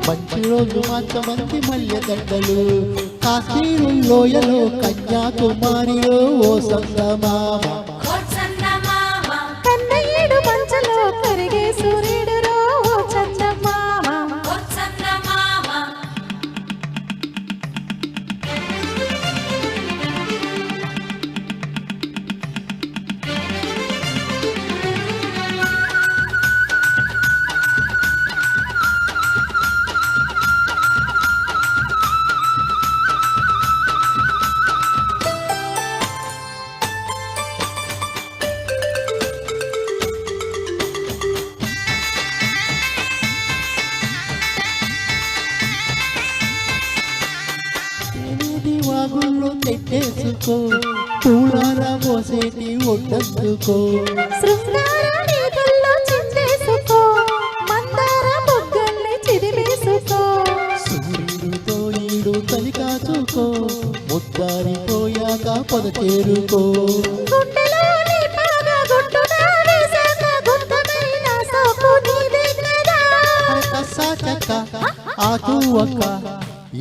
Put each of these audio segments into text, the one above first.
మంచి రోజు మంచి మల్లె దండలు కాశ్మీరు లోయలో కన్యాకుమారిలో ఓ సంగమామ కన్నయ్యడు మంచలో కరిగే సూర్యుడు రో చందమామ వాగుల్లో తెట్టేసుకో పూలాల పోసేటి ఒడ్డందుకో శృంగార నీతుల్లో చిందేసుకో మందార బొగ్గల్ని చిదిమేసుకో సూర్యుడితో ఈడు తలి కాచుకో ముద్దారిపోయాక పొద చేరుకో గుండెలోని పాగ గుట్టున వేసాక గుంతమైన సోకు నీదే కదా కసా చక్క ఆకు ఒక్క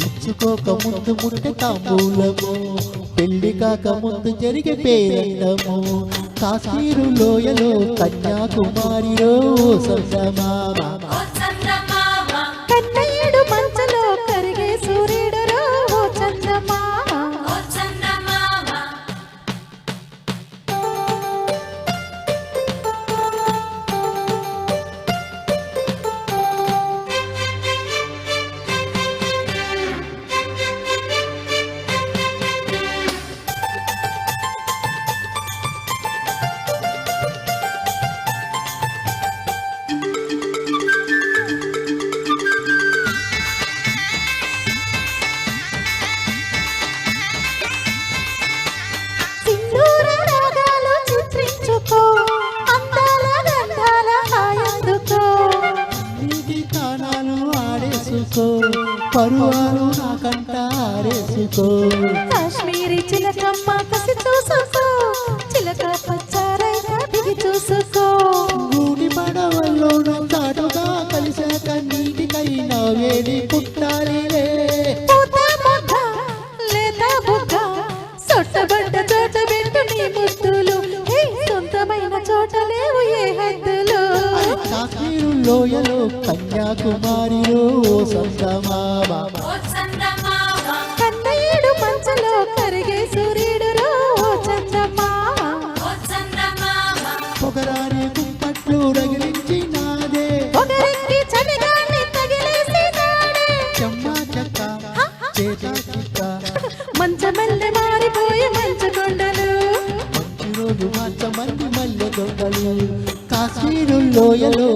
ఇచ్చుకోక ముందు ముట్టె తాంబూలము పెళ్లి కాక ముందు జరిగే పేరంటము కాశ్మీరు లోయలో కన్యాకుమారిలో సంగమామ కన్నయ్యడు మంచలో కరిగే సూర్యుడు రో చందమామ పరువాలు నాకంట ఆరేసుకో కాశ్మీరీ చిలకమ్మ కసి చూసుకో చిలక పచ్చారైనా దిగి చూసుకో గూడి పడవల్లోన చాటుగా కలిసాక నీటికైనా వేడి పుట్టాలిలే పూత ముద్ద లేత బుగ్గ సొట్టబడ్డ చోట పెట్టు నీ ముద్దులు సొంతమైన చోట లేవు ఏ హద్దులు కాశ్మీరు లోయలో కన్యాకుమారిలో సంగమామ కన్నయ్యడు మంచలో కరిగే సూర్యుడు రో చందమామ పొగరాని కుంపట్లు రగిలించి నాదే పొగరెక్కి చలిగాన్ని తగిలేసి నాడే చెమ్మా చెక్క చేతి చిక్క మంచమల్లె మారిపోయి మంచుకొండలు మంచి రోజు మంచి మల్లె దొంగలు కాశ్మీరు లోయలో